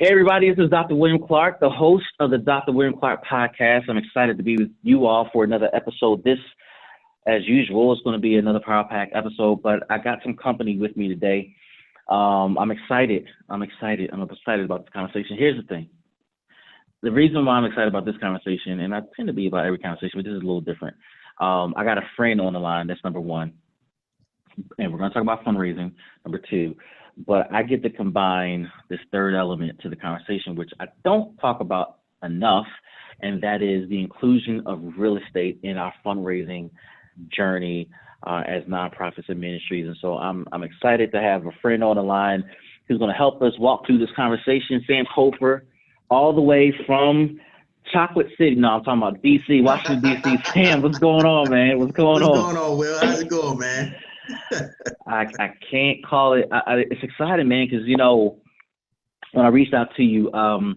Hey everybody, this is Dr. William Clark, the host of the Dr. William Clark podcast. I'm excited to be with you all for another episode. This, as usual, is going to be another Power Pack episode, but I got some company with me today. I'm excited. I'm excited about this conversation. Here's the thing. The reason why I'm excited about this conversation, and I tend to be about every conversation, but this is a little different. I got a friend on the line. That's number one. And we're going to talk about fundraising, number two. But I get to combine this third element to the conversation, which I don't talk about enough, and that is the inclusion of real estate in our fundraising journey as nonprofits and ministries. And so I'm excited to have a friend on the line who's going to help us walk through this conversation. Sam Cofer, all the way from Chocolate City. No, I'm talking about D.C., Washington, D.C. Sam, what's going on, man? What's going on? What's going on, Will? How's it going, man? I can't call it. It's exciting, man, because, you know, when I reached out to you, a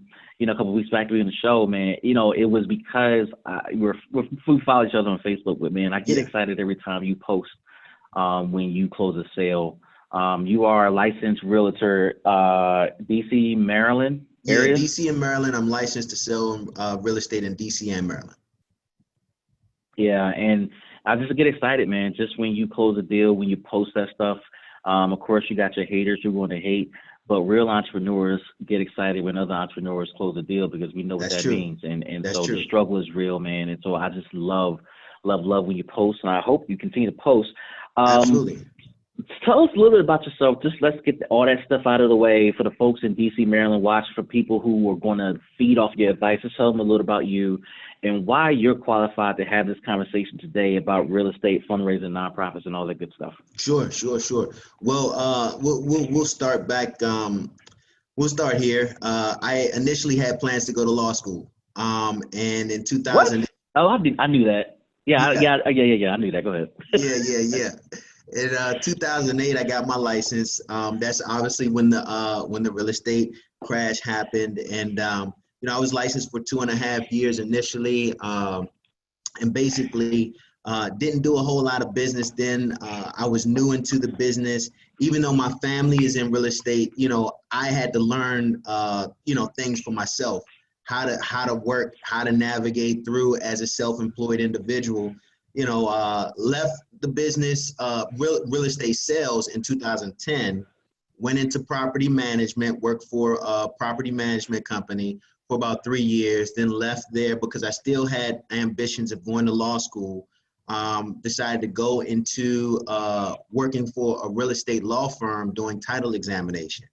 couple of weeks back during the show, man, it was because we follow each other on Facebook, but, man, I get excited every time you post when you close a sale. You are a licensed realtor, D.C., Maryland area? Yeah, D.C. and Maryland. I'm licensed to sell real estate in D.C. and Maryland. Yeah, and I just get excited, man, just when you close a deal, when you post that stuff. Of course, you got your haters who want to hate, but real entrepreneurs get excited when other entrepreneurs close a deal because we know what that means. And so the struggle is real, man. And so I just love when you post, and I hope you continue to post. Absolutely. Tell us a little bit about yourself. Just let's get all that stuff out of the way for the folks in D.C., Maryland, watch, for people who are going to feed off your advice. Just tell them a little about you and why you're qualified to have this conversation today about real estate, fundraising, nonprofits, and all that good stuff. Sure. Well, we'll start back. We'll start here. I initially had plans to go to law school. And in 2000. What? Oh, I knew that. Yeah. I knew that. Go ahead. Yeah. In 2008, I got my license. That's obviously when the real estate crash happened, and I was licensed for 2.5 years initially, and basically didn't do a whole lot of business then. I was new into the business. Even though my family is in real estate, I had to learn, things for myself, how to work, how to navigate through as a self-employed individual. Left the business, real estate sales in 2010, went into property management, worked for a property management company for about 3 years, then left there because I still had ambitions of going to law school. Decided to go into working for a real estate law firm doing title examination.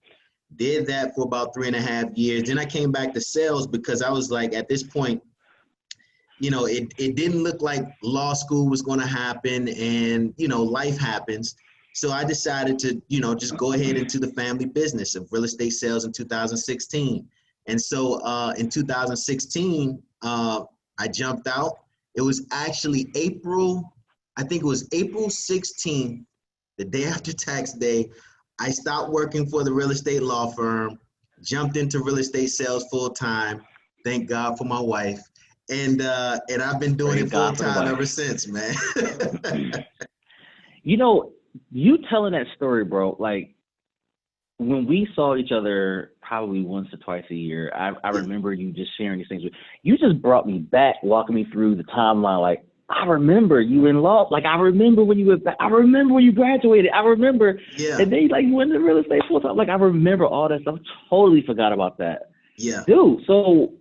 Did that for about 3.5 years. Then I came back to sales because I was like, at this point, it didn't look like law school was going to happen, and, life happens. So I decided to, just go ahead into the family business of real estate sales in 2016. And so in 2016, I jumped out. It was actually April 16th, the day after tax day. I stopped working for the real estate law firm, jumped into real estate sales full time. Thank God for my wife. And I've been doing it full time ever since, man. You telling that story, bro, like when we saw each other probably once or twice a year, I remember you just sharing these things. You just brought me back, walking me through the timeline. Like, I remember you in law. Like, I remember when you were back. I remember when you graduated. I remember. Yeah. And then, like, you went to real estate full time. Like, I remember all that stuff. Totally forgot about that. Yeah. Dude, so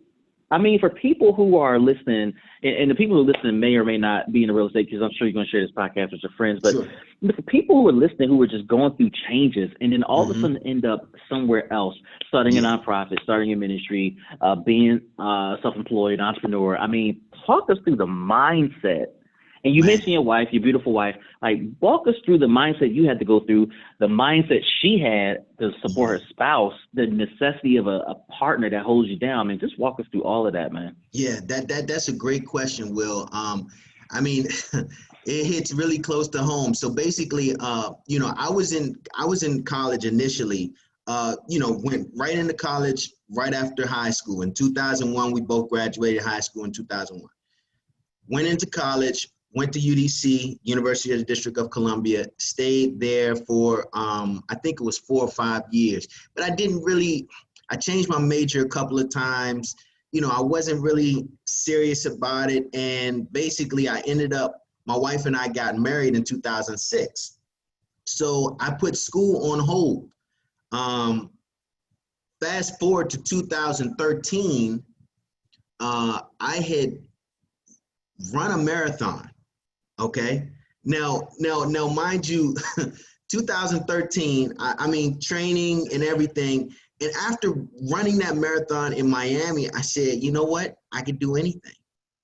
I mean, for people who are listening, and the people who are listening may or may not be in the real estate, because I'm sure you're going to share this podcast with your friends, but for people who are listening who are just going through changes and then all of a sudden end up somewhere else, starting a nonprofit, starting a ministry, being self-employed, entrepreneur, I mean, talk us through the mindset. And you mentioned your wife, your beautiful wife. Like, walk us through the mindset you had to go through, the mindset she had to support her spouse, the necessity of a partner that holds you down. I mean, just walk us through all of that, man. Yeah, that's a great question, Will. I mean, it hits really close to home. So basically, I was in college initially. Went right into college right after high school. In 2001, we both graduated high school in 2001. Went into college. Went to UDC, University of the District of Columbia, stayed there for, I think it was 4 or 5 years. But I didn't really I changed my major a couple of times. You know, I wasn't really serious about it. And basically my wife and I got married in 2006. So I put school on hold. Fast forward to 2013, I had run a marathon. Okay. Now, mind you, 2013, I mean, training and everything. And after running that marathon in Miami, I said, you know what? I can do anything.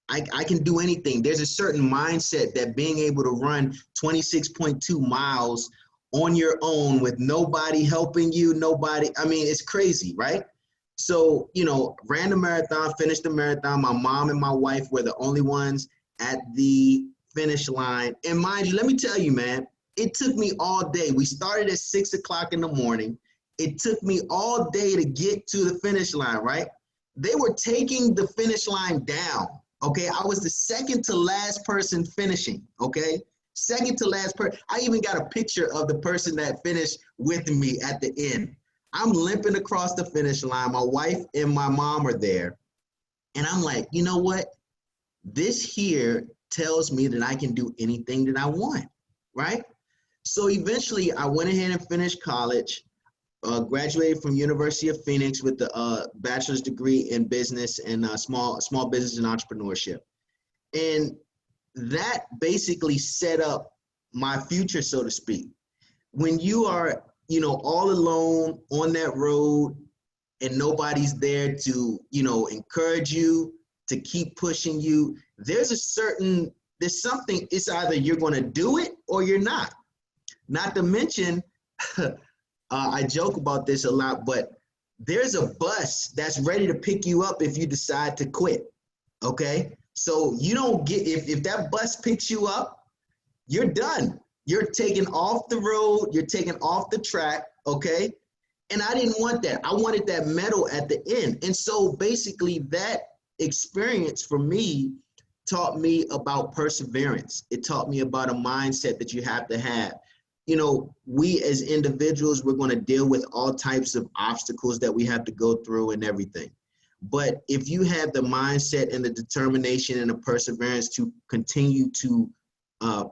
I can do anything. There's a certain mindset that being able to run 26.2 miles on your own with nobody helping you, I mean, it's crazy, right? So, you know, ran the marathon, finished the marathon. My mom and my wife were the only ones at the finish line. And mind you, let me tell you, man, it took me all day. We started at 6 o'clock in the morning. It took me all day to get to the finish line, right? They were taking the finish line down, okay? I was the second to last person finishing, okay? Second to last person. I even got a picture of the person that finished with me at the end. I'm limping across the finish line. My wife and my mom are there. And I'm like, you know what? This here tells me that I can do anything that I want, right? So eventually I went ahead and finished college, graduated from University of Phoenix with the bachelor's degree in business and small business and entrepreneurship. And that basically set up my future, so to speak. When you are, you know, all alone on that road and nobody's there to, you know, encourage you, to keep pushing you, there's something, it's either you're going to do it or you're not. Not to mention, I joke about this a lot, but there's a bus that's ready to pick you up if you decide to quit, okay? So you don't get, if that bus picks you up, you're done. You're taken off the road, you're taken off the track, okay? And I didn't want that. I wanted that medal at the end. And so basically that experience for me taught me about perseverance. It taught me about a mindset that you have to have. You know, we as individuals, we're going to deal with all types of obstacles that we have to go through and everything. But if you have the mindset and the determination and the perseverance to continue to,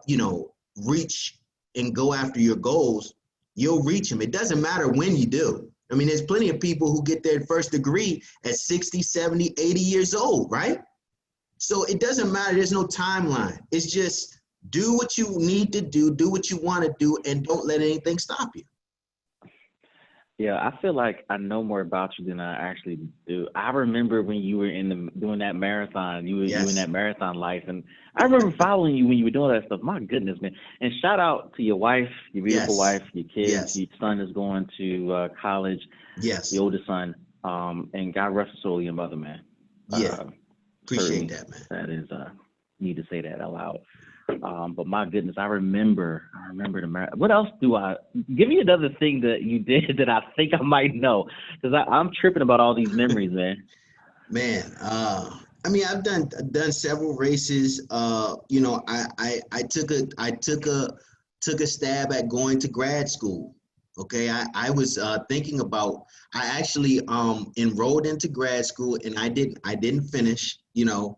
you know, reach and go after your goals, you'll reach them. It doesn't matter when you do. I mean, there's plenty of people who get their first degree at 60, 70, 80 years old, right? So it doesn't matter. There's no timeline. It's just do what you need to do what you want to do, and don't let anything stop you. Yeah, I feel like I know more about you than I actually do. I remember when you were doing that marathon, you in that marathon life, and I remember following you when you were doing that stuff. My goodness, man! And shout out to your wife, your beautiful wife, your kids. Your son is going to college. Yes, the oldest son. And God rest his soul, your mother, man. Appreciate that, man. That is need to say that out loud. But my goodness, I remember the marathon. What else give me another thing that you did that I think I might know, because I'm tripping about all these memories, man. Man, I mean, I've done several races. You know, I took a stab at going to grad school. Okay, I was thinking about, I actually enrolled into grad school, and I didn't finish, you know.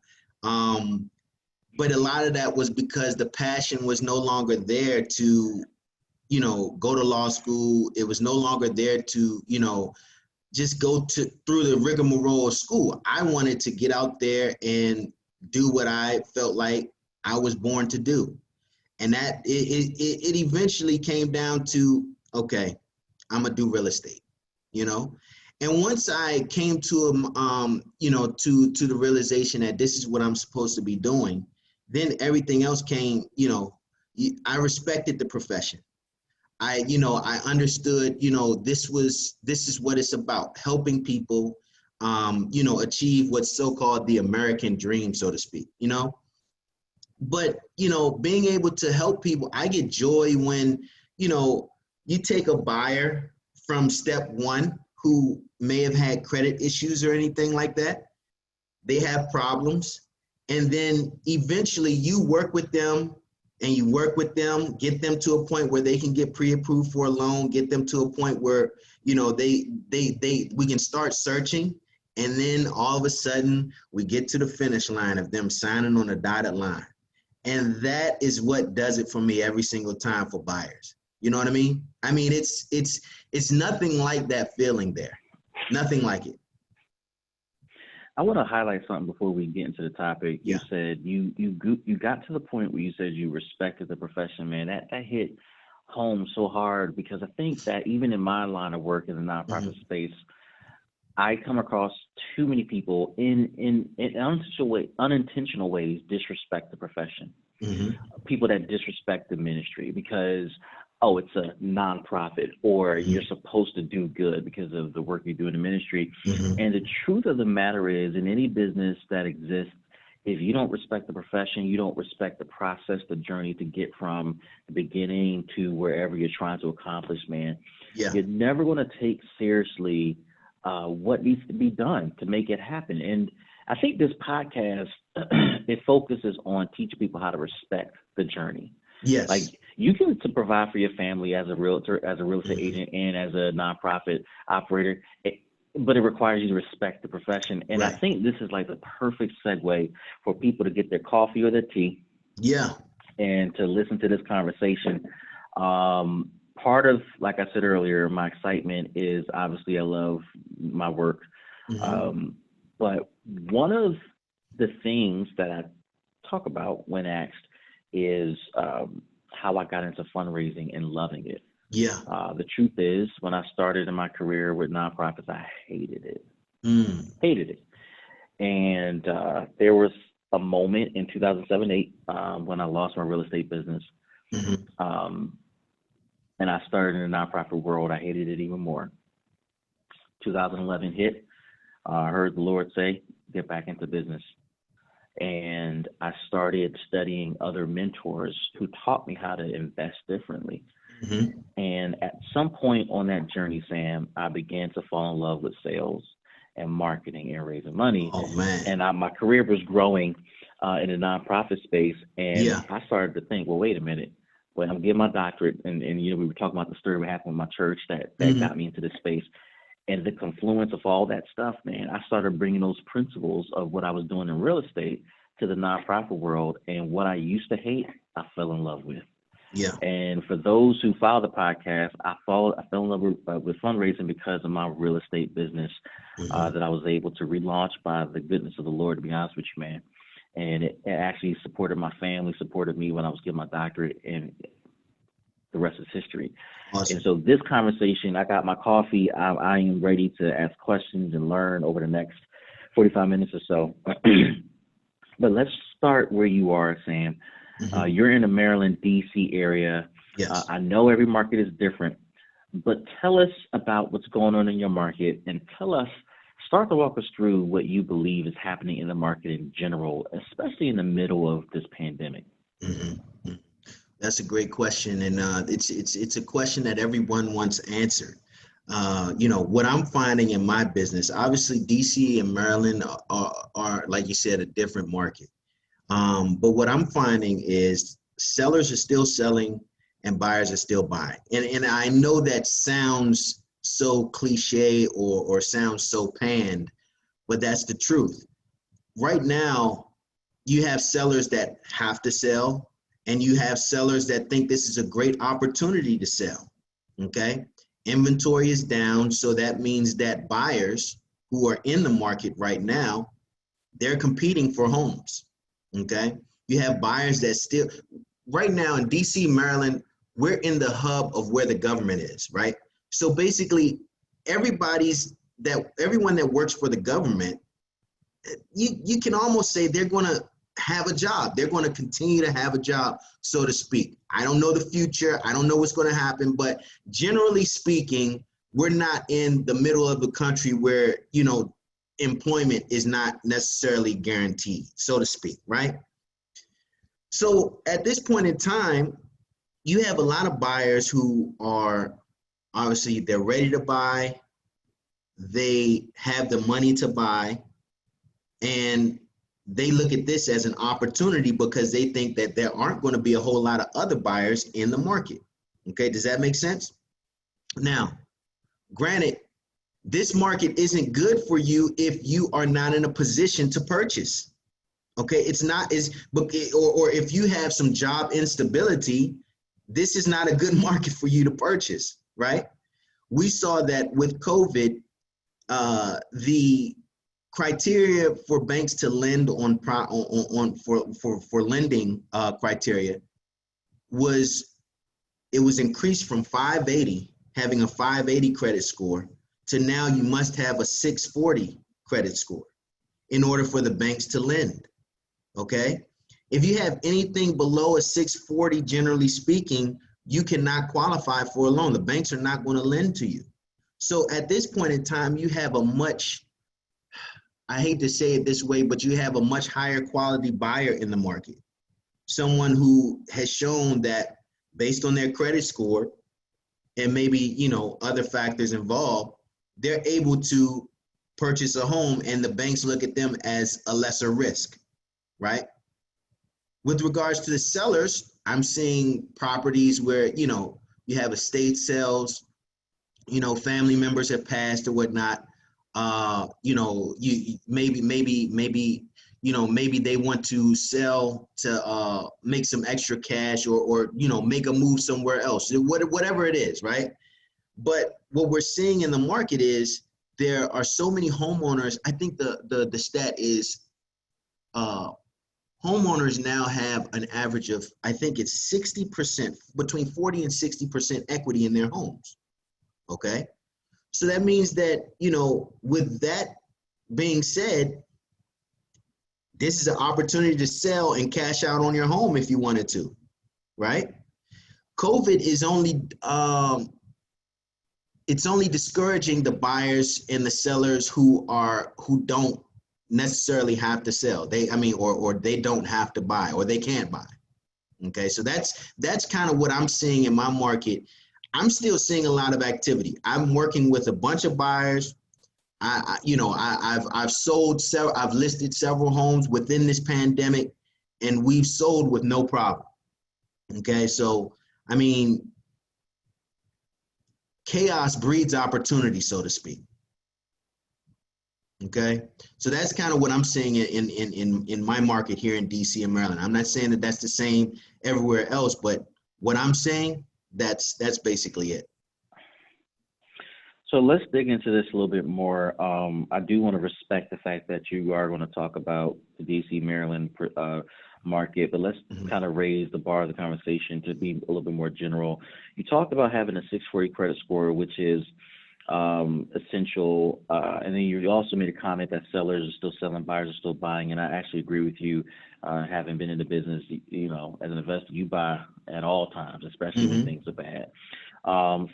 But a lot of that was because the passion was no longer there to, you know, go to law school. It was no longer there to, you know, just go through the rigmarole of school. I wanted to get out there and do what I felt like I was born to do. And that it eventually came down to, okay, I'm gonna do real estate, you know? And once I came to, you know, to the realization that this is what I'm supposed to be doing, then everything else came, you know. I respected the profession. I understood, you know, this is what it's about, helping people, you know, achieve what's so-called the American dream, so to speak, you know. But, you know, being able to help people, I get joy when, you know, you take a buyer from step one who may have had credit issues or anything like that. They have problems. And then eventually you work with them and you work with them, get them to a point where they can get pre-approved for a loan, get them to a point where, you know, we can start searching. And then all of a sudden we get to the finish line of them signing on a dotted line. And that is what does it for me every single time for buyers. You know what I mean? I mean, it's nothing like that feeling there. Nothing like it. I want to highlight something before we get into the topic. You Yeah. said you got to the point where you said you respected the profession, man. That hit home so hard, because I think that even in my line of work in the nonprofit space, I come across too many people in unintentional ways disrespect the profession. People that disrespect the ministry because, oh, it's a nonprofit, or you're supposed to do good because of the work you do in the ministry. And the truth of the matter is, in any business that exists, if you don't respect the profession, you don't respect the process, the journey to get from the beginning to wherever you're trying to accomplish, man, you're never going to take seriously what needs to be done to make it happen. And I think this podcast, it focuses on teaching people how to respect the journey. Yes. Like, you can to provide for your family as a realtor, as a real estate agent, and as a nonprofit operator, but it requires you to respect the profession. And I think this is like the perfect segue for people to get their coffee or their tea. Yeah. And to listen to this conversation. Part of, like I said earlier, my excitement is obviously I love my work. But one of the things that I talk about when asked is how I got into fundraising and loving it. Yeah. The truth is, when I started in my career with nonprofits, I hated it. Hated it. And there was a moment in 2007-8 when I lost my real estate business. And I started in the nonprofit world. I hated it even more. 2011 hit. I heard the Lord say, get back into business. And I started studying other mentors who taught me how to invest differently. And at some point on that journey, Sam, I began to fall in love with sales and marketing and raising money. Oh, man. And my career was growing in the nonprofit space. And I started to think, well, wait a minute. When I'm getting my doctorate, and you know, we were talking about the story we happened with my church that got me into this space. And the confluence of all that stuff, man, I started bringing those principles of what I was doing in real estate to the nonprofit world. And what I used to hate, I fell in love with. Yeah. And for those who follow the podcast, I fell in love with fundraising because of my real estate business that I was able to relaunch by the goodness of the Lord, to be honest with you, man. And it actually supported my family, supported me when I was getting my doctorate, and the rest is history. Awesome. And so this conversation, I got my coffee. I am ready to ask questions and learn over the next 45 minutes or so. But let's start where you are, Sam. You're in the Maryland, D.C. area. Yes. I know every market is different, but tell us about what's going on in your market, and start to walk us through what you believe is happening in the market in general, especially in the middle of this pandemic. That's a great question, and it's a question that everyone wants answered. You know, what I'm finding in my business, obviously DC and Maryland are like you said, a different market. But what I'm finding is sellers are still selling and buyers are still buying. And I know that sounds so cliche or sounds so panned, but that's the truth. Right now, you have sellers that have to sell, and you have sellers that think this is a great opportunity to sell. Okay. Inventory is down. So that means that buyers who are in the market right now, they're competing for homes. Okay. You have buyers that still, right now in DC, Maryland, we're in the hub of where the government is, right? So basically everyone that works for the government, you can almost say they're going to have a job. They're going to continue to have a job, so to speak. I don't know the future. I don't know what's going to happen, but generally speaking, we're not in the middle of the country where, you know, employment is not necessarily guaranteed, so to speak, right? So at this point in time, you have a lot of buyers who are obviously they're ready to buy. They have the money to buy, and they look at this as an opportunity because they think that there aren't going to be a whole lot of other buyers in the market. Okay, does that make sense? Now, granted, this market isn't good for you if you are not in a position to purchase. Okay, it's not or if you have some job instability, this is not a good market for you to purchase, right? We saw that with COVID, the criteria for banks to lend for lending criteria was increased from 580, having a 580 credit score, to now you must have a 640 credit score in order for the banks to lend. Okay, if you have anything below a 640, generally speaking, you cannot qualify for a loan. The banks are not going to lend to you. So at this point in time, you have a much, I hate to say it this way, but you have a much higher quality buyer in the market. Someone who has shown that based on their credit score and maybe, you know, other factors involved, they're able to purchase a home and the banks look at them as a lesser risk, right? With regards to the sellers, I'm seeing properties where, you know, you have estate sales, you know, family members have passed or whatnot. You know, you maybe they want to sell to make some extra cash or you know, make a move somewhere else, whatever it is, right? But what we're seeing in the market is there are so many homeowners. I think the stat is homeowners now have an average of, I think it's 60%, between 40 and 60% equity in their homes. Okay. So that means that, you know, with that being said, this is an opportunity to sell and cash out on your home if you wanted to, right? COVID is only, it's only discouraging the buyers and the sellers who don't necessarily have to sell. Or they don't have to buy, or they can't buy. Okay, so that's kind of what I'm seeing in my market. I'm still seeing a lot of activity. I'm working with a bunch of buyers. I've listed several homes within this pandemic, and we've sold with no problem. Okay, so I mean, chaos breeds opportunity, so to speak. Okay, so that's kind of what I'm seeing in my market here in DC and Maryland. I'm not saying that that's the same everywhere else, but what I'm saying, that's basically it. So let's dig into this a little bit more. I do want to respect the fact that you are going to talk about the DC, Maryland market, but let's kind of raise the bar of the conversation to be a little bit more general. You talked about having a 640 credit score, which is essential. And then you also made a comment that sellers are still selling, buyers are still buying. And I actually agree with you. Having been in the business, you know, as an investor, you buy at all times, especially when things are bad.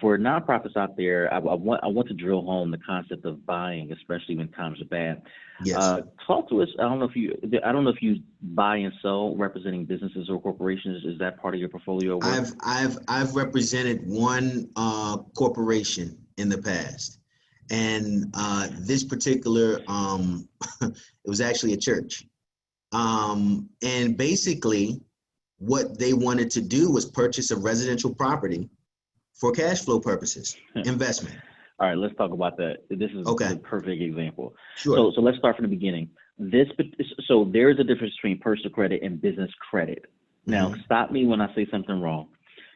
For nonprofits out there, I want to drill home the concept of buying, especially when times are bad. Yes. Talk to us. I don't know if you buy and sell representing businesses or corporations. Is that part of your portfolio work? I've represented one corporation in the past, and this particular it was actually a church, and basically what they wanted to do was purchase a residential property for cash flow purposes, investment. All right, let's talk about that. This is the perfect example. Sure. So let's start from the beginning. So there is a difference between personal credit and business credit. Now, stop me when I say something wrong.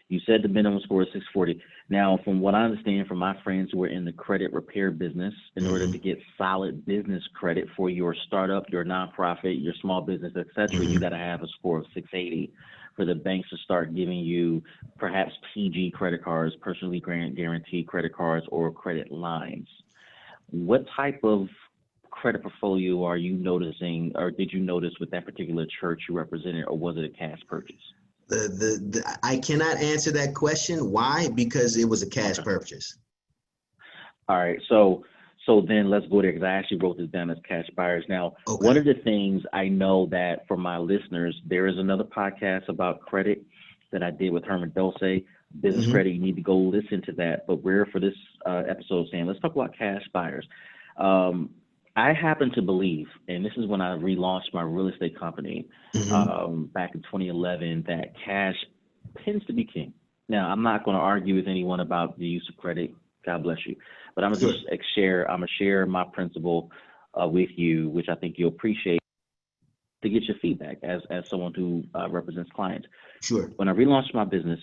You said the minimum score is 640. Now, from what I understand from my friends who are in the credit repair business, in order to get solid business credit for your startup, your nonprofit, your small business, et cetera, you got to have a score of 680 for the banks to start giving you perhaps PG credit cards, personally guaranteed credit cards, or credit lines. What type of credit portfolio are you noticing, or did you notice with that particular church you represented, or was it a cash purchase? I cannot answer that question. Why? Because it was a cash purchase. All right. So then let's go there, because I actually wrote this down as cash buyers. Now, one of the things I know that for my listeners, there is another podcast about credit that I did with Herman Dulce, business credit. You need to go listen to that. But we're, for this episode, saying let's talk about cash buyers. I happen to believe, and this is when I relaunched my real estate company Mm-hmm. back in 2011, that cash tends to be king. Now, I'm not going to argue with anyone about the use of credit. God bless you. But I'm gonna Sure. just share. I'm gonna share my principle with you, which I think you'll appreciate to get your feedback as someone who represents clients. Sure. When I relaunched my business,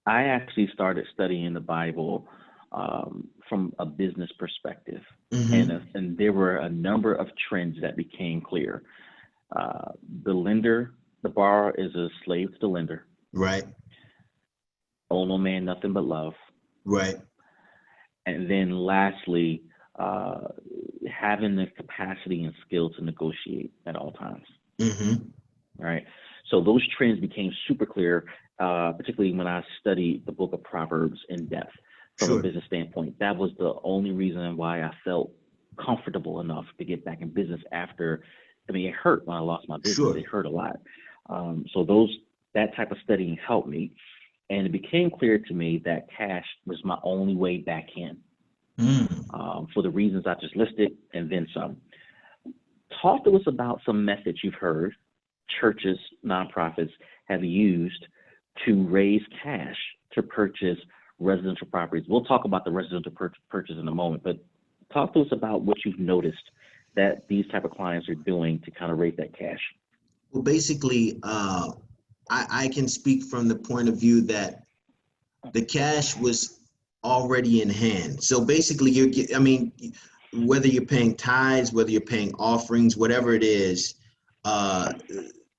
I actually started studying the Bible from a business perspective, Mm-hmm. and there were a number of trends that became clear. The lender, the borrower is a slave to the lender. Right. Owe no man nothing but love. Right. And then lastly, uh, having the capacity and skill to negotiate at all times. Mm-hmm. Right. So those trends became super clear, particularly when I studied the book of Proverbs in depth from a Sure. business standpoint. That was the only reason why I felt comfortable enough to get back in business after. I mean, it hurt when I lost my business. Sure. It hurt a lot. So that type of studying helped me, and it became clear to me that cash was my only way back in, Mm. for the reasons I just listed, and then some. Talk to us about some methods you've heard churches, nonprofits have used to raise cash to purchase residential properties. We'll talk about the residential purchase in a moment, but talk to us about what you've noticed that these type of clients are doing to kind of raise that cash. Well, basically, I can speak from the point of view that the cash was already in hand. So basically, I mean, whether you're paying tithes, whether you're paying offerings, whatever it is, uh,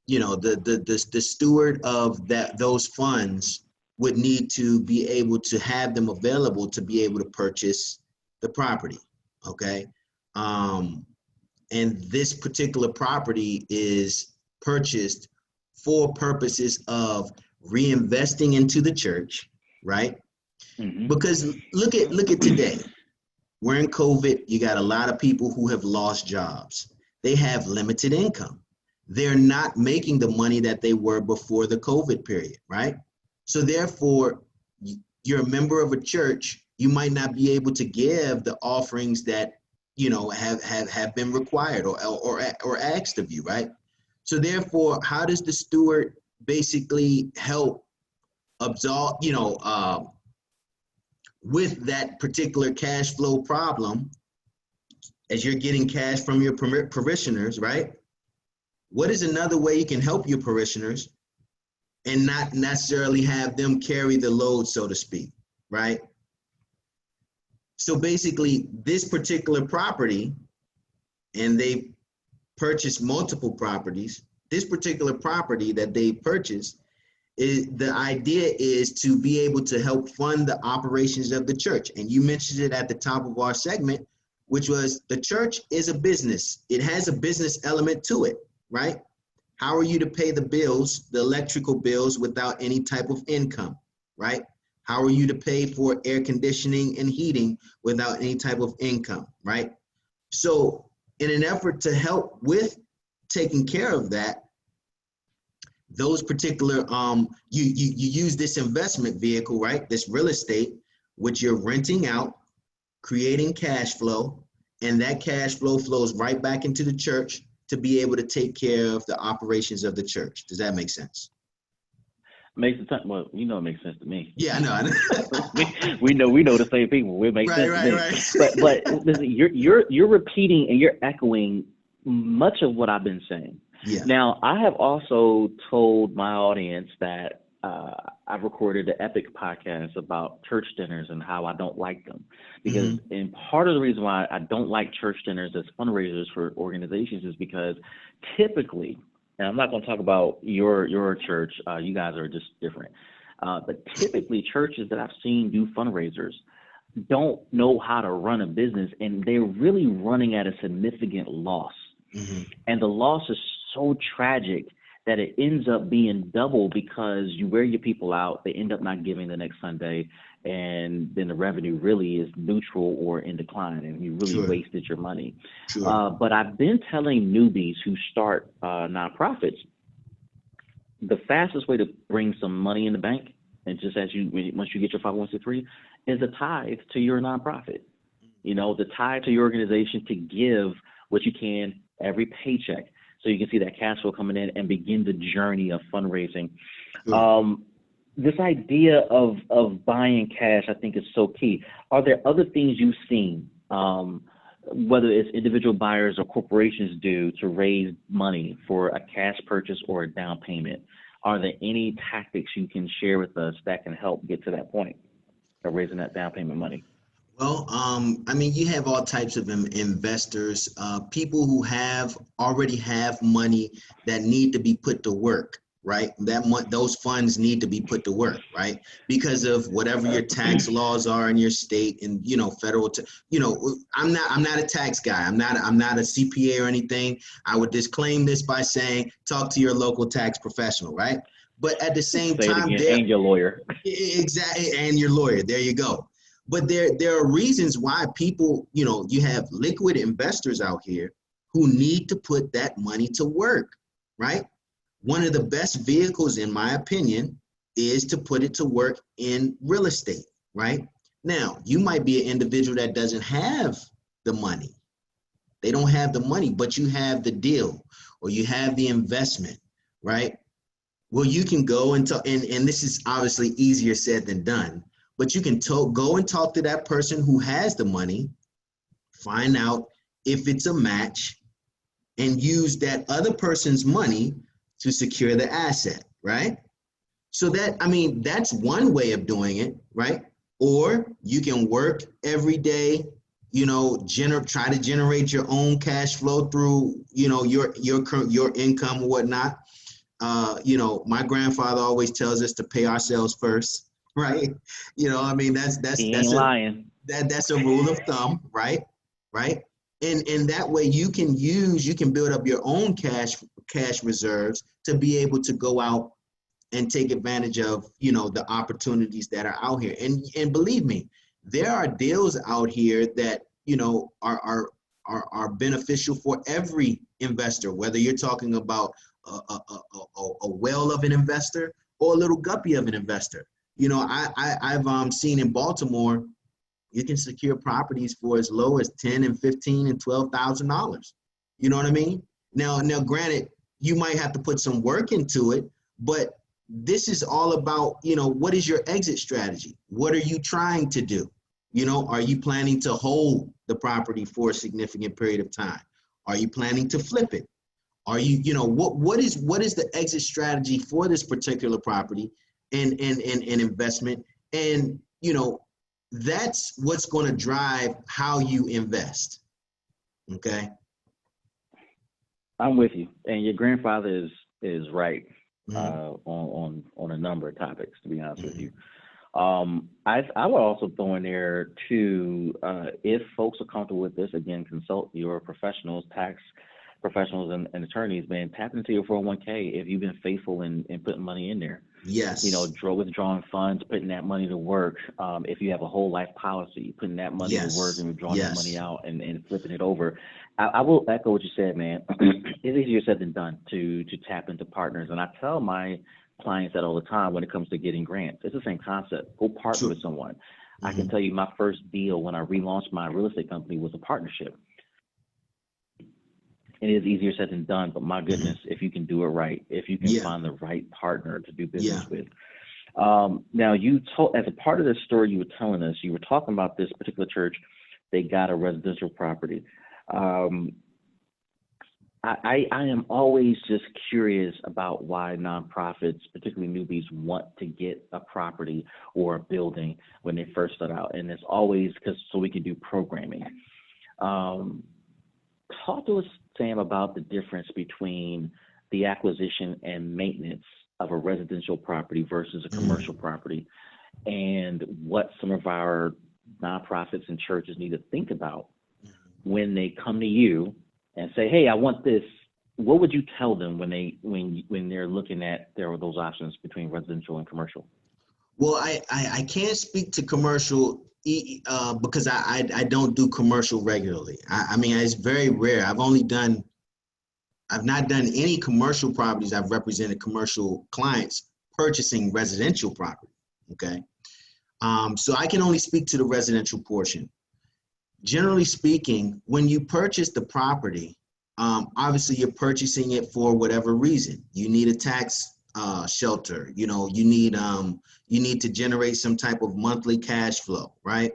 the steward of those funds would need to be able to have them available to be able to purchase the property. Okay. Um, and this particular property is purchased for purposes of reinvesting into the church, right? Mm-hmm. Because look at today. We're in COVID. You got a lot of people who have lost jobs. They have limited income. They're not making the money that they were before the COVID period, right? So therefore, you're a member of a church. You might not be able to give the offerings that have been required or asked of you, right? So therefore, how does the steward basically help absolve, with that particular cash flow problem as you're getting cash from your parishioners, right? What is another way you can help your parishioners and not necessarily have them carry the load, so to speak, right? So basically, this particular property, and they purchased multiple properties, this particular property that they purchased, the idea is to be able to help fund the operations of the church. And you mentioned it at the top of our segment, which was the church is a business. It has a business element to it, right? How are you to pay the bills, the electrical bills, without any type of income, right? How are you to pay for air conditioning and heating without any type of income, right? So in an effort to help with taking care of that, those particular you use this investment vehicle, right? This real estate, which you're renting out, creating cash flow, and that cash flow flows right back into the church to be able to take care of the operations of the church. Does that make sense? Makes sense. Well, it makes sense to me. Yeah, I know. we know the same people. It makes sense to me. Right. But listen, you're repeating and you're echoing much of what I've been saying. Yeah. Now, I have also told my audience that I've recorded an epic podcast about church dinners and how I don't like them. Because and part of the reason why I don't like church dinners as fundraisers for organizations is because typically, and I'm not going to talk about your church, you guys are just different. But typically churches that I've seen do fundraisers don't know how to run a business, and they're really running at a significant loss. And the loss is so tragic that it ends up being double because you wear your people out, they end up not giving the next Sunday, and then the revenue really is neutral or in decline, and you really wasted your money. But I've been telling newbies who start nonprofits, the fastest way to bring some money in the bank, and just once you get your 501c3, is a tithe to your nonprofit. the tie to your organization to give what you can every paycheck, so you can see that cash flow coming in and begin the journey of fundraising. Sure. This idea of buying cash, I think, is so key. Are there other things you've seen, whether it's individual buyers or corporations do, to raise money for a cash purchase or a down payment? Are there any tactics you can share with us that can help get to that point of raising that down payment money? Well, I mean, you have all types of investors, people who already have money that need to be put to work, right? Those funds need to be put to work, right? Because of whatever your tax laws are in your state, and federal. I'm not a tax guy. I'm not a CPA or anything. I would disclaim this by saying, talk to your local tax professional, right? But at the same Say it time, again, and your lawyer. exactly, and your lawyer. There you go. But there are reasons why people, you have liquid investors out here who need to put that money to work, right? One of the best vehicles, in my opinion, is to put it to work in real estate, right? Now, you might be an individual that doesn't have the money. They don't have the money, but you have the deal or you have the investment, right? Well, you can go and talk, and this is obviously easier said than done, but you can go and talk to that person who has the money, find out if it's a match, and use that other person's money to secure the asset, right? So that's one way of doing it, right? Or you can work every day, try to generate your own cash flow through, your income or whatnot. My grandfather always tells us to pay ourselves first, right? He ain't lying. That's a rule of thumb, right? Right. And that way you can build up your own cash reserves to be able to go out and take advantage of, the opportunities that are out here. And believe me, there are deals out here that, are beneficial for every investor, whether you're talking about a whale of an investor or a little guppy of an investor. I've seen in Baltimore, you can secure properties for as low as $10 and $15 and $12,000. You know what I mean? Now, granted, you might have to put some work into it, but this is all about, what is your exit strategy? What are you trying to do? Are you planning to hold the property for a significant period of time? Are you planning to flip it? Are you, what is the exit strategy for this particular property and investment? And, that's what's going to drive how you invest. Okay. I'm with you. And your grandfather is right, Mm-hmm. on a number of topics, to be honest with you. I would also throw in there too, if folks are comfortable with this, again, consult your professionals, tax professionals and attorneys, man. Tap into your 401k if you've been faithful in putting money in there. Yes. Withdrawing funds, putting that money to work. If you have a whole life policy, putting that money to work and withdrawing that money out and flipping it over. I will echo what you said, man. It's easier said than done to tap into partners. And I tell my clients that all the time when it comes to getting grants. It's the same concept. Go partner with someone. I can tell you my first deal when I relaunched my real estate company was a partnership. It is easier said than done, but my goodness, if you can do it right, if you can find the right partner to do business with. Now, you told, as a part of this story you were telling us, you were talking about this particular church. They got a residential property. I am always just curious about why nonprofits, particularly newbies, want to get a property or a building when they first start out. And it's always so we can do programming. Talk to us, Sam, about the difference between the acquisition and maintenance of a residential property versus a commercial property, and what some of our nonprofits and churches need to think about when they come to you and say, "Hey, I want this." What would you tell them when they're looking at those options between residential and commercial? Well, I can't speak to commercial because I don't do commercial regularly. I mean, it's very rare. I've not done any commercial properties. I've represented commercial clients purchasing residential property. Okay. So I can only speak to the residential portion. Generally speaking, when you purchase the property, obviously you're purchasing it for whatever reason. You need a tax shelter. You need to generate some type of monthly cash flow, right?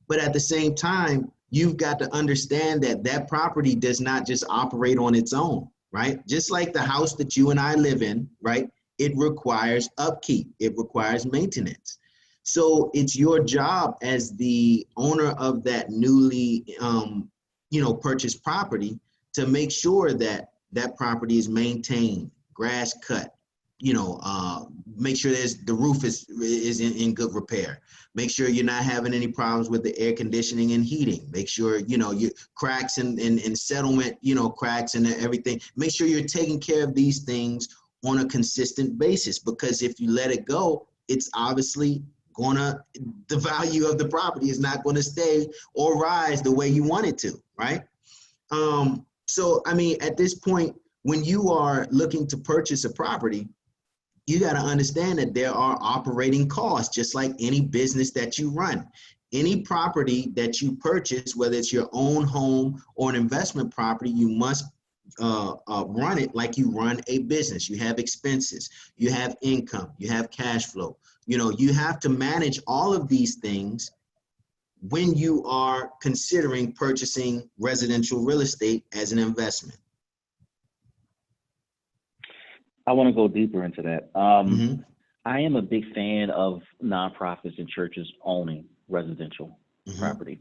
But at the same time, you've got to understand that that property does not just operate on its own, right? Just like the house that you and I live in, right? It requires upkeep. It requires maintenance. So it's your job as the owner of that newly, purchased property to make sure that that property is maintained, grass cut, make sure the roof is in good repair. Make sure you're not having any problems with the air conditioning and heating. Make sure, your cracks and settlement, cracks and everything. Make sure you're taking care of these things on a consistent basis, because if you let it go, it's obviously the value of the property is not going to stay or rise the way you want it to, right? So, I mean, at this point, when you are looking to purchase a property, you got to understand that there are operating costs, just like any business that you run. Any property that you purchase, whether it's your own home or an investment property, you must run it like you run a business. You have expenses, you have income, you have cash flow. You have to manage all of these things when you are considering purchasing residential real estate as an investment. I want to go deeper into that. I am a big fan of nonprofits and churches owning residential property.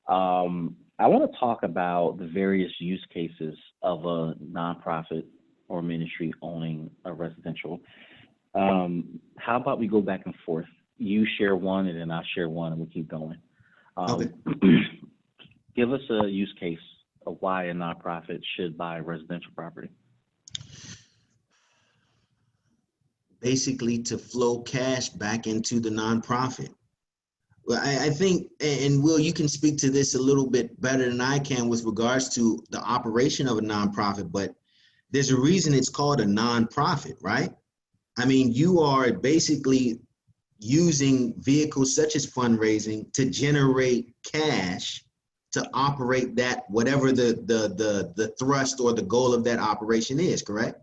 I want to talk about the various use cases of a nonprofit or ministry owning a residential. How about we go back and forth? You share one and then I'll share one and we'll keep going. Okay. Give us a use case of why a nonprofit should buy residential property. Basically to flow cash back into the nonprofit. Well, I think, and Will, you can speak to this a little bit better than I can with regards to the operation of a nonprofit, but there's a reason it's called a nonprofit, right? I mean, you are basically using vehicles such as fundraising to generate cash to operate that, whatever the thrust or the goal of that operation is, correct?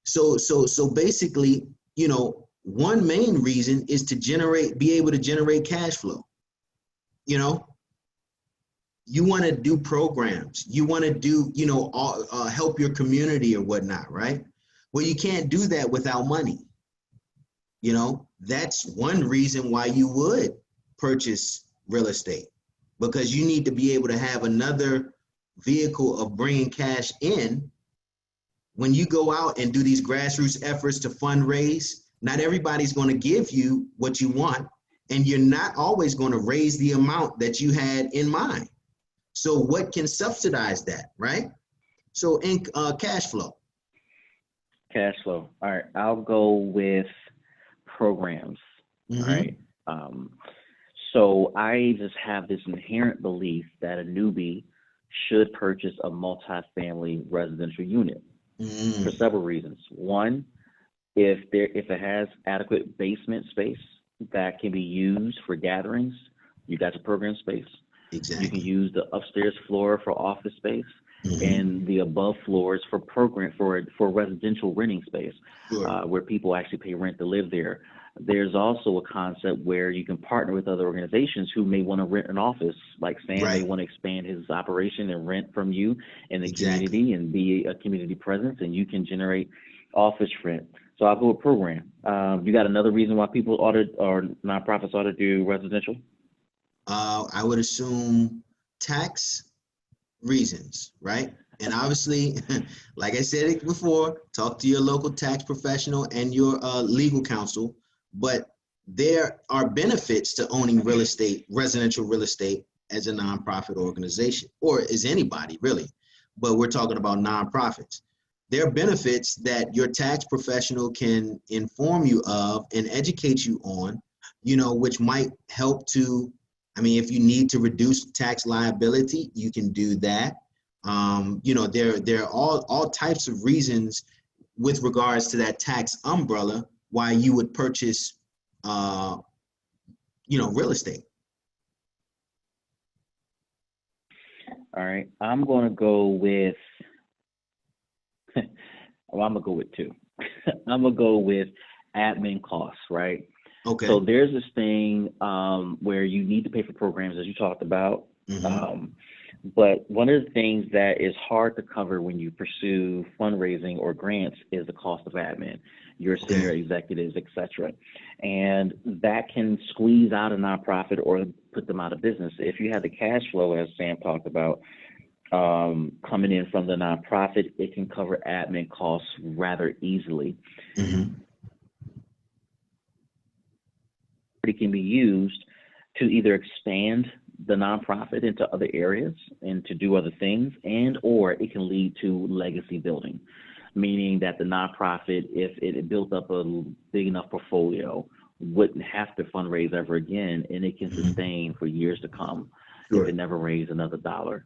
So basically, one main reason is to be able to generate cash flow. You want to do programs, you want to do, help your community or whatnot, right? Well, you can't do that without money. That's one reason why you would purchase real estate, because you need to be able to have another vehicle of bringing cash in. When you go out and do these grassroots efforts to fundraise, not everybody's going to give you what you want, and you're not always going to raise the amount that you had in mind. So what can subsidize that, right? So cash flow. Cash flow. All right, I'll go with programs. All right. So I just have this inherent belief that a newbie should purchase a multifamily residential unit for several reasons. One, if it has adequate basement space that can be used for gatherings, you got your program space. Exactly. You can use the upstairs floor for office space and the above floors for residential renting space, where people actually pay rent to live there. There's also a concept where you can partner with other organizations who may want to rent an office, like Sam may want to expand his operation and rent from you in the community and be a community presence, and you can generate office rent. So I'll go with program. You got another reason why people or nonprofits ought to do residential? I would assume tax reasons, right? And obviously, like I said it before, talk to your local tax professional and your legal counsel. But there are benefits to owning real estate, residential real estate, as a nonprofit organization, or as anybody really. But we're talking about nonprofits. There are benefits that your tax professional can inform you of and educate you on, which might help to, if you need to reduce tax liability, you can do that. There are all types of reasons with regards to that tax umbrella why you would purchase, real estate. All right. I'm going to go with, well, I'm going to go with two. I'm going to go with admin costs, right? Okay. So there's this thing where you need to pay for programs, as you talked about. Mm-hmm. But one of the things that is hard to cover when you pursue fundraising or grants is the cost of admin, your Okay. senior executives, et cetera. And that can squeeze out a nonprofit or put them out of business. If you have the cash flow, as Sam talked about, coming in from the nonprofit, it can cover admin costs rather easily. Mm-hmm. It can be used to either expand the nonprofit into other areas and to do other things, and or it can lead to legacy building, meaning that the nonprofit, if it built up a big enough portfolio, wouldn't have to fundraise ever again, and it can Mm-hmm. sustain for years to come if Sure. it never raised another dollar.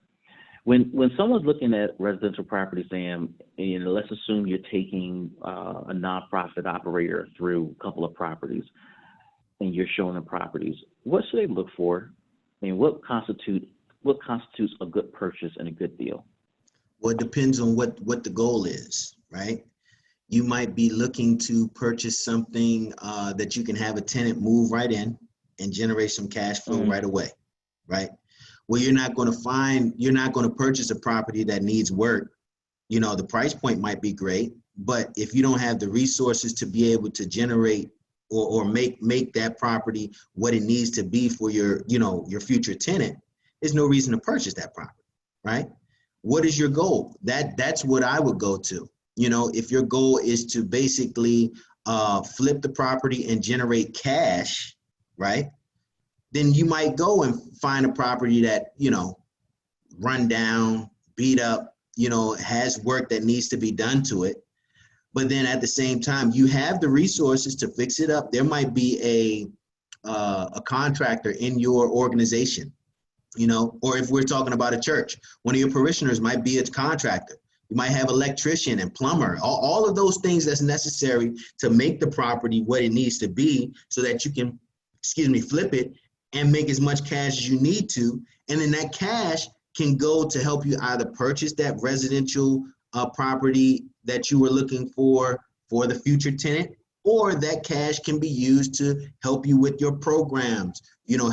When someone's looking at residential property, Sam, let's assume you're taking a nonprofit operator through a couple of properties, and you're showing them properties. What should they look for? I mean, what constitutes a good purchase and a good deal? Well, it depends on what the goal is, right? You might be looking to purchase something that you can have a tenant move right in and generate some cash flow Mm, right away, right? Well, you're not going to purchase a property that needs work. The price point might be great, but if you don't have the resources to be able to generate or make that property what it needs to be for your future tenant, there's no reason to purchase that property, right? What is your goal? That's what I would go to. If your goal is to basically flip the property and generate cash, right? Then you might go and find a property that, run down, beat up, has work that needs to be done to it. But then at the same time, you have the resources to fix it up. There might be a contractor in your organization, or if we're talking about a church, one of your parishioners might be a contractor. You might have electrician and plumber, all of those things that's necessary to make the property what it needs to be so that you can, flip it and make as much cash as you need to. And then that cash can go to help you either purchase that residential property that you were looking for the future tenant, or that cash can be used to help you with your programs,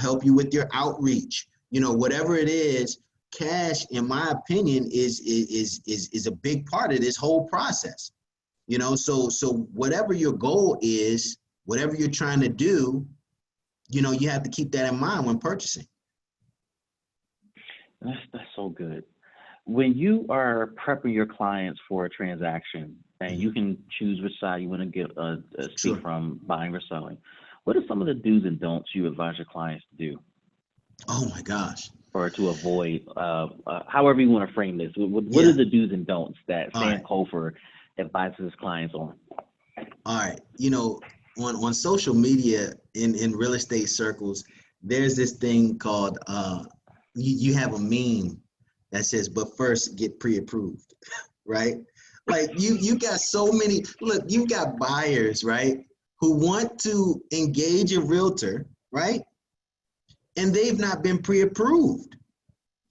help you with your outreach, whatever it is. Cash, in my opinion, is a big part of this whole process. So whatever your goal is, whatever you're trying to do, you have to keep that in mind when purchasing. that's so good. When you are prepping your clients for a transaction, and you can choose which side you want to speak Sure. from, buying or selling, what are some of the do's and don'ts you advise your clients to do Oh my gosh. or to avoid, however you want to frame this? What are Yeah. the do's and don'ts that All Sam right. Cofer advises his clients on? All right. On social media in real estate circles, there's this thing called you have a meme that says, but first get pre-approved, right? Like you got so many, look, you've got buyers, right, who want to engage a realtor, right? And they've not been pre-approved.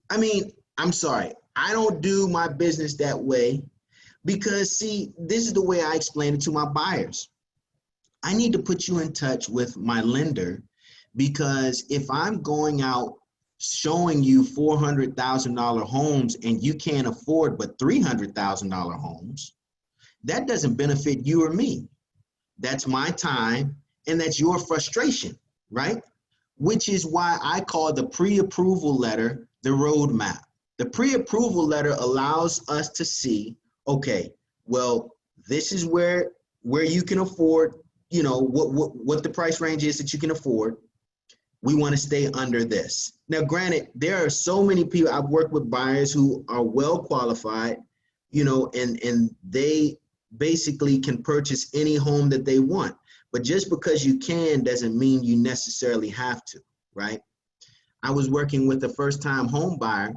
I mean, I'm sorry. I don't do my business that way because see, this is the way I explain it to my buyers. I need to put you in touch with my lender because if I'm going out showing you $400,000 homes and you can't afford but $300,000 homes, that doesn't benefit you or me. That's my time and that's your frustration, right? Which is why I call the pre-approval letter the roadmap. The pre-approval letter allows us to see, okay, well, this is where you can afford, what the price range is that you can afford. We want to stay under this. Now, granted, there are so many people. I've worked with buyers who are well qualified, and they basically can purchase any home that they want. But just because you can doesn't mean you necessarily have to, right? I was working with a first-time home buyer.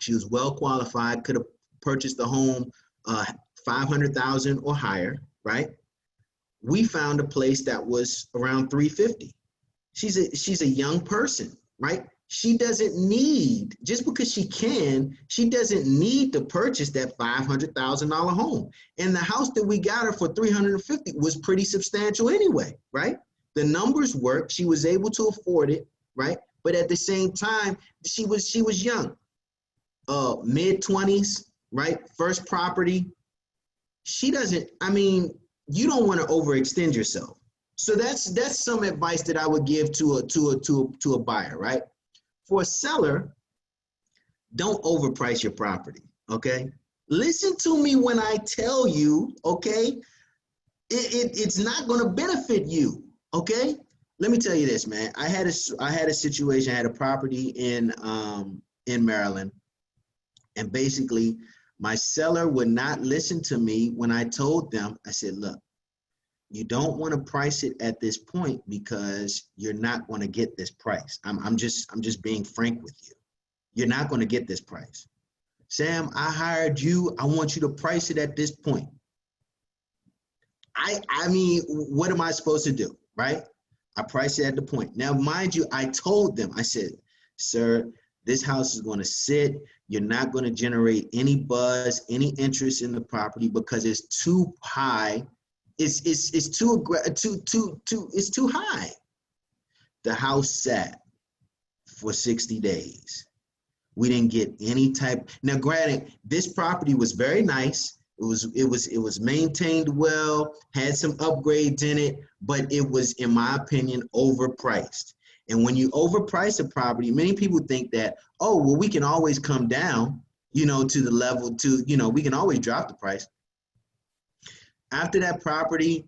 She was well qualified, could have purchased the home 500,000 or higher, right? We found a place that was around 350. She's a young person, right? She doesn't need, just because she can, she doesn't need to purchase that $500,000 home. And the house that we got her for 350 was pretty substantial anyway, right? The numbers worked. She was able to afford it, right? But at the same time, she was young, mid-20s, right? First property. She doesn't, I mean, you don't want to overextend yourself. So that's some advice that I would give to a buyer, right? For a seller, don't overprice your property, okay? Listen to me when I tell you, okay? It's not going to benefit you, okay? Let me tell you this, man. I had a situation. I had a property in Maryland, and basically, my seller would not listen to me when I told them. I said, look, you don't want to price it at this point because you're not going to get this price. I'm just being frank with you. You're not going to get this price. Sam, I hired you. I want you to price it at this point. I mean, what am I supposed to do, right? I price it at the point. Now, mind you, I told them, I said, sir, this house is going to sit. You're not going to generate any buzz, any interest in the property because it's too high. It's too high. The house sat for 60 days. We didn't get any type. Now, granted, this property was very nice. It was maintained well, had some upgrades in it, but it was, in my opinion, overpriced. And when you overprice a property, many people think that, oh, well, we can always come down, to the level we can always drop the price. After that property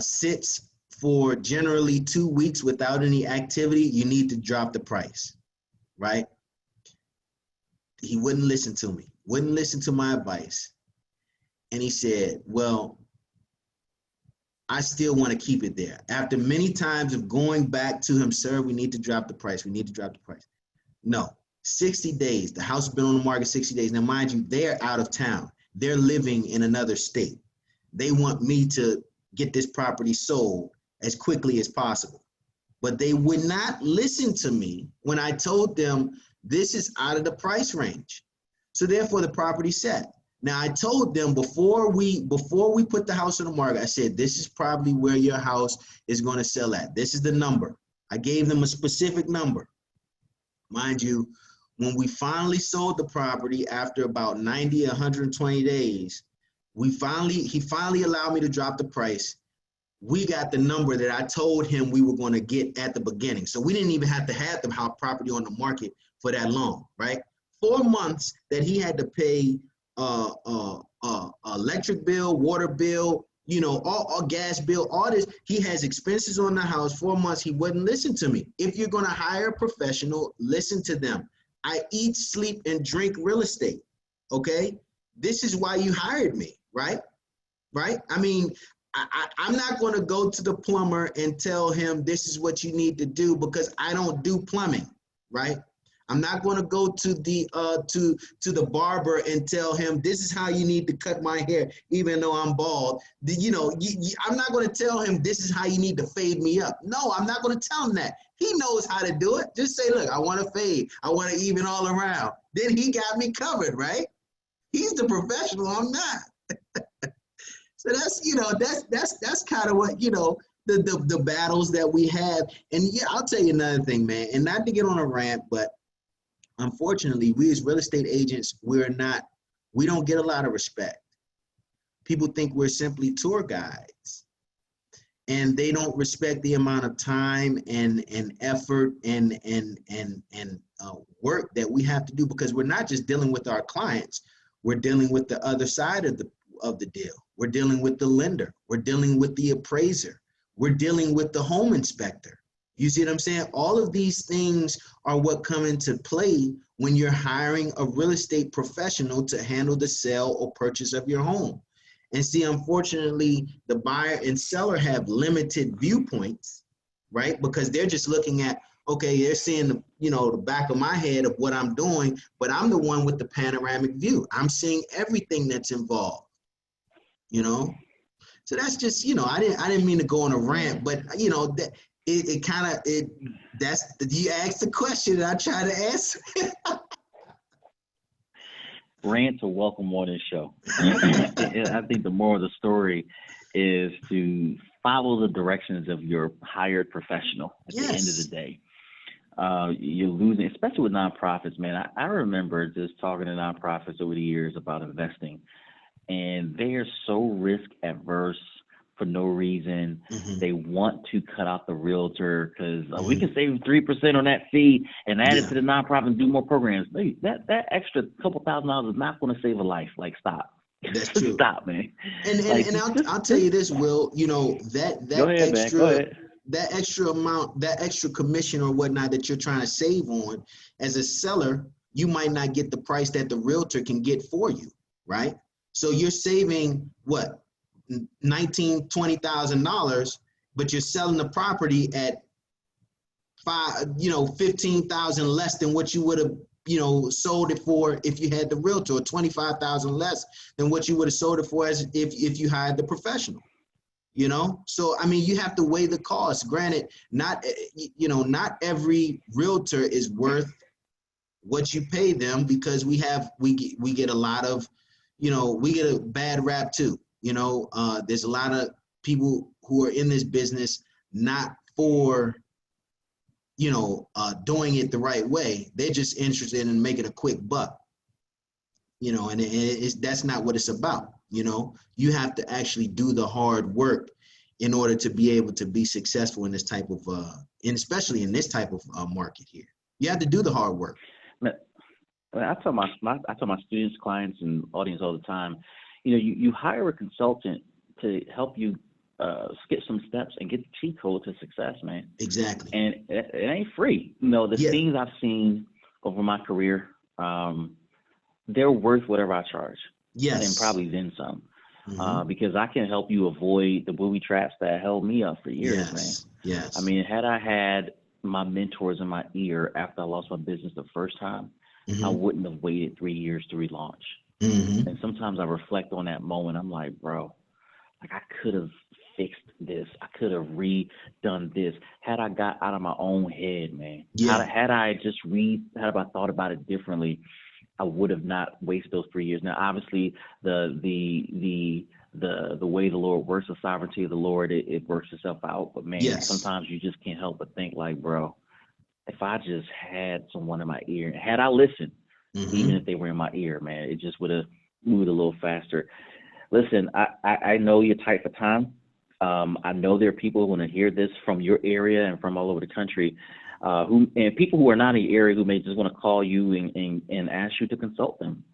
sits for generally 2 weeks without any activity, you need to drop the price, right? He wouldn't listen to me, wouldn't listen to my advice. And he said, well, I still want to keep it there. After many times of going back to him, sir, we need to drop the price. We need to drop the price. No, 60 days. The house has been on the market 60 days. Now, mind you, they're out of town. They're living in another state. They want me to get this property sold as quickly as possible. But they would not listen to me when I told them this is out of the price range. So therefore the property sat. Now I told them before we put the house on the market, I said, this is probably where your house is going to sell at. This is the number. I gave them a specific number. Mind you, when we finally sold the property after about 90, 120 days, he finally allowed me to drop the price. We got the number that I told him we were going to get at the beginning. So we didn't even have to have the house property on the market for that long, right? 4 months that he had to pay electric bill, water bill, all gas bill, all this. He has expenses on the house. 4 months, he wouldn't listen to me. If you're going to hire a professional, listen to them. I eat, sleep, and drink real estate, okay? This is why you hired me, right? Right? I mean, I'm not going to go to the plumber and tell him this is what you need to do because I don't do plumbing, right? I'm not going to go to the barber and tell him this is how you need to cut my hair, even though I'm bald. I'm not going to tell him this is how you need to fade me up. No, I'm not going to tell him that. He knows how to do it. Just say, look, I want to fade. I want to even all around. Then he got me covered, right? He's the professional. I'm not. So that's kind of what, the battles that we have. And yeah, I'll tell you another thing, man, and not to get on a rant, but unfortunately, we as real estate agents, we don't get a lot of respect. People think we're simply tour guides, and they don't respect the amount of time and effort and work that we have to do, because we're not just dealing with our clients, we're dealing with the other side of the deal. We're dealing with the lender. We're dealing with the appraiser. We're dealing with the home inspector. You see what I'm saying? All of these things are what come into play when you're hiring a real estate professional to handle the sale or purchase of your home. And see, unfortunately, the buyer and seller have limited viewpoints, right? Because they're just looking at, okay, they're seeing the back of my head of what I'm doing, but I'm the one with the panoramic view. I'm seeing everything that's involved, So that's just, I didn't mean to go on a rant, but it kind of, you asked the question and I try to answer. Rant to welcome on this show. I think the moral of the story is to follow the directions of your hired professional at the end of the day. You're losing, especially with nonprofits, man. I remember just talking to nonprofits over the years about investing, and they are so risk adverse for no reason. Mm-hmm. They want to cut out the realtor because we can save 3% on that fee and add it to the nonprofit and do more programs. That extra couple $1,000 is not going to save a life. Like, stop. That's true. Stop, man. And I'll tell you this, Will. You know, that Go ahead, extra man. Go ahead. that extra amount, that extra commission or whatnot that you're trying to save on, as a seller, you might not get the price that the realtor can get for you, right? So you're saving what, $19,000-$20,000, but you're selling the property at $15,000 less than what you would have, sold it for if you had the realtor, or $25,000 less than what you would have sold it for as if you hired the professional. So I mean, you have to weigh the cost. Granted, not every realtor is worth what you pay them, because we get a lot of, we get a bad rap too. There's a lot of people who are in this business not for doing it the right way. They're just interested in making a quick buck, and that's not what it's about. You have to actually do the hard work in order to be able to be successful in this type of, and especially in this type of market here. You have to do the hard work. I tell my students, clients, and audience all the time, you hire a consultant to help you skip some steps and get the cheat code to success, man. Exactly. And it ain't free. Things I've seen over my career, they're worth whatever I charge. Yes. And probably then some. Mm-hmm. Because I can help you avoid the booby traps that held me up for years, man. Yes. I mean, had I had my mentors in my ear after I lost my business the first time, I wouldn't have waited 3 years to relaunch. Mm-hmm. And sometimes I reflect on that moment. I'm like, bro, I could have fixed this. I could have redone this. Had I got out of my own head, man. Yeah. Had I thought about it differently, I would have not wasted those 3 years. Now, obviously, the way the Lord works, the sovereignty of the Lord, it works itself out. But man, sometimes you just can't help but think like, bro, if I just had someone in my ear, had I listened, even if they were in my ear, man, it just would have moved a little faster. Listen, I know you're tight for time. I know there are people who want to hear this from your area and from all over the country, and people who are not in the area who may just want to call you and ask you to consult them.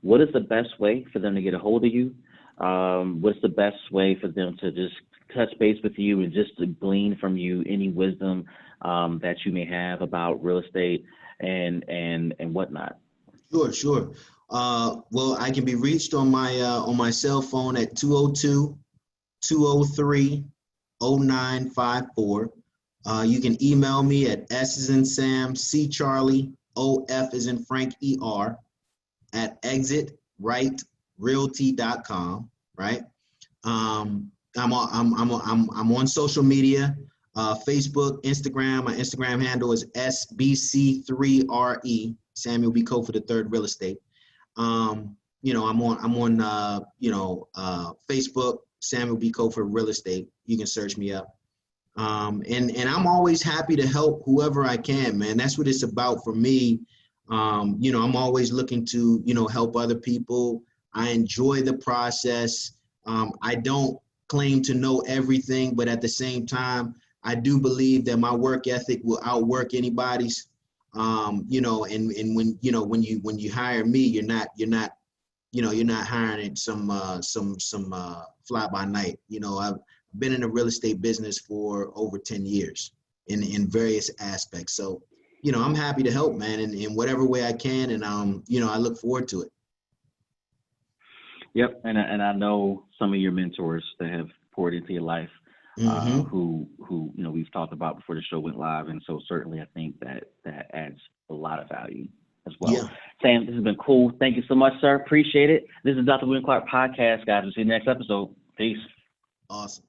What is the best way for them to get a hold of you? What's the best way for them to just touch base with you and just to glean from you any wisdom that you may have about real estate and whatnot? Sure. Well, I can be reached on my cell phone at 202-203-0954. You can email me at S as in Sam, C Charlie, OF as in Frank, ER at exitrightrealty.com. Right. I'm on social media, Facebook, Instagram. My Instagram handle is SBC3RE, Samuel B. Cofer the Third Real Estate. I'm on Facebook, Samuel B. Cofer Real Estate. You can search me up. And I'm always happy to help whoever I can, man. That's what it's about for me. I'm always looking to, help other people. I enjoy the process. I don't claim to know everything, but at the same time, I do believe that my work ethic will outwork anybody's. And when you hire me, you're not hiring some fly by night. I've been in the real estate business for over 10 years in various aspects. So, I'm happy to help, man, in whatever way I can. And, I look forward to it. Yep. And I know some of your mentors that have poured into your life, who we've talked about before the show went live. And so certainly I think that adds a lot of value as well. Yeah. Sam, this has been cool. Thank you so much, sir. Appreciate it. This is Dr. William Clark Podcast, guys. We'll see you next episode. Peace. Awesome.